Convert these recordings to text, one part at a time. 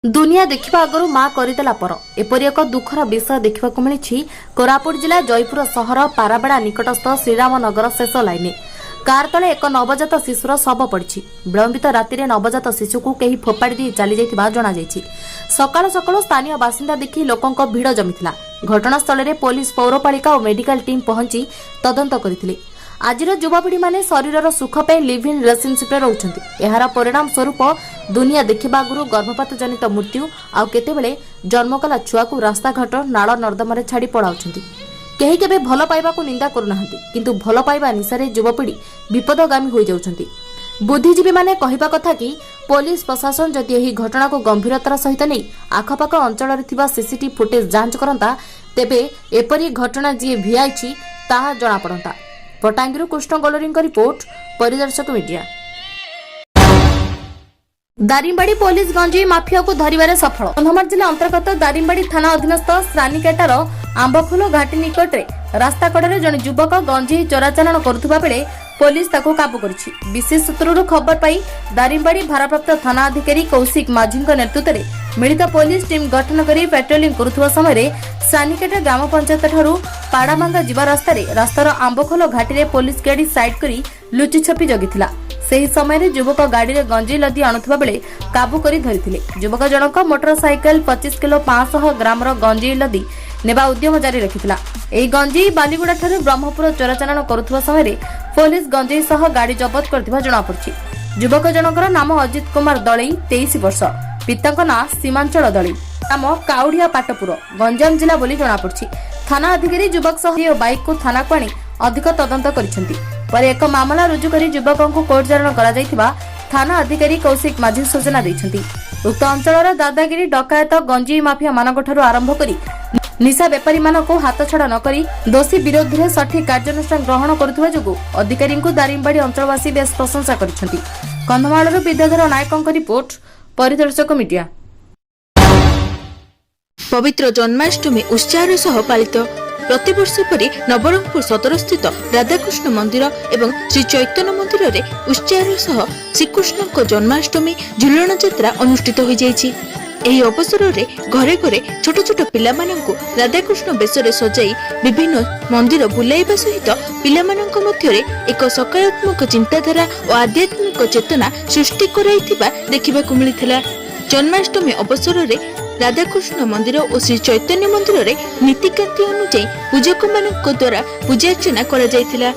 दुनिया देखा आगर माँ करदेला पर एपरी एक दुखर विषय देखा मिली कोरापुट जिला जयपुर सहर पाराबेड़ा निकटस्थ श्रीरामनगर शेष लाइन कार तले एक नवजात शिशुर शव पड़ी विलंबित राति नवजात शिशु को कहीं फोपाड़ी दी चली जाना सकाल सकाल स्थानीय बासिंदा देखि लोकों भिड़ जमी घटनास्थल में पुलिस पौरपालिका और मेडिकल टीम पहुंची तदंत करथिले। आज युवापीढ़ी माने शरीर सुख पे लिव इन रिलेशनशिप रहउछंती। एहार परिणाम स्वरूप दुनिया देखिबा आगुरु गर्भपात जनित मृत्यु आउ केतेबेले जन्मकला छुआ को रास्ताघाट नाଳ नर्दमारे छाड़ी पड़ाउछंती। केही केबे भल पाइबा को निंदा करूनाहांती, किंतु भल पाइबा निशारे युवपीढ़ी विपदगामी होई जाउछंती। बुद्धिजीवी माने कहिबा कथा कि पुलिस प्रशासन जदि एही घटना को गंभीरतार सहित नहीं आखपाख अंचल सीसीटीवी फुटेज जांच करंता तेबे एपरी घटना जी भिआईछि ताहा जणा पड़ंता। पटांगीरू Krishna Golari report, Paridarshak media. Daringbadi police गंजेई माफिया को धरिबारे सफल। कंधमाल जिला अंतर्गत दारिंबाड़ी थाना अधीनस्थ श्रानिकेटार आंबफुल घाटी निकटरे रास्ता कड़े जन युवक गंजेई चोराचालाण करुवा बेले पुलिस ताको काबू करिछि। विशेष सूत्रରୁ खबर पाई दारिंबाड़ी भारप्राप्त थाना अधिकारी कौशिक माझीଙ୍କ नेतृत्वରେ मिलित पुलिस टीम गठन करी पेट्रोलिंग करुवा समय श्रानिकेटा ग्राम पंचायत ठारू पाड़ामांगा जीवा रास्तार आंबखोल घाटी रे पुलिस गाड़ी साइड करी लुचि छपी जगिथिला। ସେହି ସମୟରେ ଯୁବକ ଗାଡ଼ିରେ ଗଞ୍ଜେଇ ଲଦି ଆଣୁଥିବା ବେଳେ କାବୁ କରି ଧରିଥିଲେ। ଯୁବକ ଜଣକ ମୋଟରସାଇକେଲ 25 କିଲୋ 500 ଗ୍ରାମର ଗଞ୍ଜେଇ ଲଦି ନେବା ଉଦ୍ୟମ ଜାରି ରଖିଥିଲା। ଏହି ଗଞ୍ଜେଇ ବାଲିଗୁଡ଼ା ଠାରୁ ବ୍ରହ୍ମପୁର ଚୋରାଚାଲାଣ କରୁଥିବା ସମୟରେ ପୋଲିସ ଗଞ୍ଜେଇ ସହ ଗାଡ଼ି ଜବତ କରିଥିବା ଜଣାପଡ଼ିଛି। ଯୁବକ ଜଣଙ୍କର ନାମ ଅଜିତ କୁମାର ଦଳେଇ 23 ବର୍ଷ, ପିତାଙ୍କ ନାଁ ସୀମାଞ୍ଚଳ ଦଳେଇ, ନାମ କାଉଡ଼ିଆ ପାଟପୁର, ଗଞ୍ଜାମ ଜିଲ୍ଲା ବୋଲି ଜଣାପଡ଼ିଛି। ଥାନା ଅଧିକାରୀ ଯୁବକ ସହ ବାଇକକୁ ଥାନାକୁ ଆଣି ଅଧିକ ତଦନ୍ତ କରିଛନ୍ତି। पर एक मामला रुजु करी युवकों को कोर्ट चालाण करा जायथिबा थाना अधिकारी कौशिक माझी सूचना दैछंती। उक्त अंचलर दादागिरी डकायत गंजेई माफिया मानक ठारू आरंभ करी निशा बेपारी मानक हाथछड़ा न करी दोषी विरोध में सठिक कार्यानुष्ठान ग्रहण करुवा जोगु अधिकारी दारिंबाड़ी अंचलवासी बेस प्रशंसा करिसेंती। कंधमालर विद्याधर नायकों रिपोर्ट, परिदर्शक मीडिया। पवित्र जन्माष्टमी उत्साह सह पालित प्रतिवर्ष परि नवरंगपुर सदर स्थित राधाकृष्ण मंदिर एवं श्री चैतन्य मंदिर रे उत्साह सह श्रीकृष्ण को जन्माष्टमी झुलण यात्रा अनुष्ठित हो जाइछि। एही अवसर रे घरे घरे छोट छोट पिला माननकु राधाकृष्ण बेसरे सजाई विभिन्न मंदिर बुलाइबा सहित पिला माननक मध्य रे एक सकारात्मक चिंताधारा और आध्यात्मिक चेतना सृष्टि कराइथिबा देखिबाकु मिलिथिला। जन्माष्टमी अवसर रे राधाकृष्ण मंदिर और श्री चैतन्य मंदिर रे नीतिकांति अनुसार पूजक मानक द्वारा पूजार्चना करा जायथिला।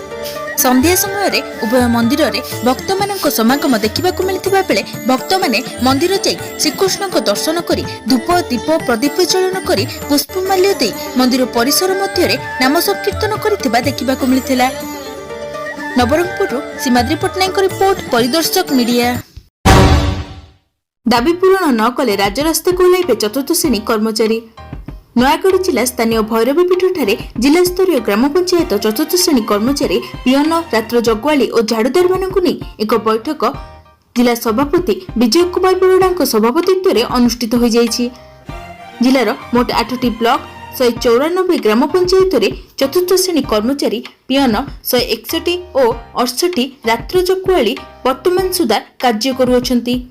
संध्या समय रे उभय मंदिर रे भक्त मानक समागम देखिबाकु मिलिथिबा बेले भक्त माने मंदिर जाई श्रीकृष्ण को दर्शन करी धूप दीप प्रदीप चलन करी पुष्पमाल्य दे मंदिर परिसर मध्य रे नाम संकीर्तन करिथिबा देखिबाकु मिलिथिला। Nabarangpur Simadri Patnaik report, Paridarshak media. दाबी पूरण न कले राजरास्ता को ओह्लाइबे चतुर्थ श्रेणी कर्मचारी। नयागढ़ जिला स्थानीय भैरवीपीठ ठारे जिला स्तरीय ग्राम पंचायत चतुर्थ श्रेणी कर्मचारी पियन रात्र जगुआली और झाड़ुदार मानक नहीं एक बैठक जिला सभापति विजय कुमार बरोड़ा सभापतित्व में अनुष्ठित हो जाइछि। जिलार मोट 8टी ब्लॉक 194 ग्राम पंचायत रे चतुर्थ श्रेणी कर्मचारी पियन 161 और 68 रात्र जगुआली वर्तमान सुधा कार्य करुअछंती।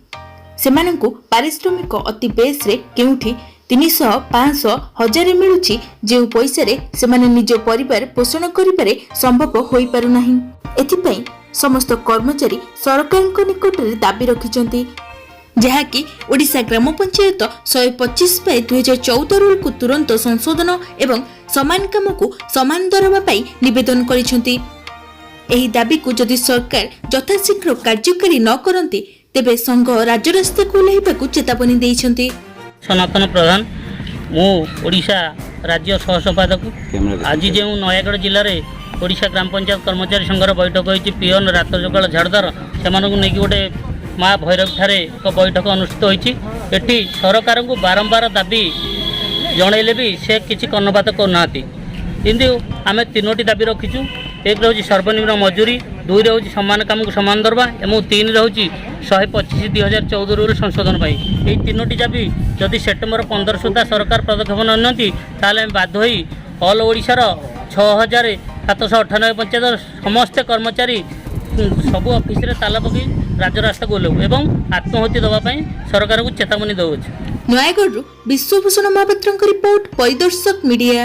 सेमानंकु पारिश्रमिक अति बेस रे केउठी 300, 500, 1000 मिलुछि, जेउ पैसा रे सेमाने निज परिवार पोषण करिपारे संभव होई पारु नाही। एथिपई समस्त कर्मचारी सरकारक निकट रे दाबी रखिचंती, जहा कि ओडिशा ग्राम पंचायत 125 बाय 2014 रूल को तुरंत संशोधन एवं समान काम को समान दरबा पाई निवेदन करिसंती। एही दाबी को जदि सरकार यथाशीघ्र कार्यकारी न करंती तेबे संघ राजरास्ता को ओह्लाइबाकु चेतावनी देइछंती। सनातन प्रधान मु ओडिशा राज्य सहसंपादक। आज जो नयागढ़ जिले में ओडिशा ग्राम पंचायत कर्मचारी संघर बैठक होती पियन रात जगाल झाड़दार से नहीं गोटे माँ भैरव ठारे एक बैठक अनुष्ठित होती। सरकार को बारंबार दाबी जनइले भी से किसी कर्णपात करना किंतु आम 3टी दाबी रखीचु। एक रोज सर्वनिम्न मजूरी, 2 रे होची समान काम को समान दरबा एवं 3 रे होची 125/2014 रूल संशोधन पाई। यही 3टी दाबी जदि सेप्टेम्बर 15 सुधा सरकार पदक्षेप ननियंती ताले बाध्य होई ऑल ओडिशार 6798 पंचायत समस्त कर्मचारी सबु ऑफिस रे ताला पकई राजरास्ता को ओह्लाइबु एवं आत्महत्या दवा सरकार को चेतावनी दउछ। ନୟାଗଡ଼ରୁ ବିଶ୍ୱଭୂଷଣ ମହାପାତ୍ରଙ୍କ ରିପୋର୍ଟ ପରିଦର୍ଶକ ମିଡିଆ।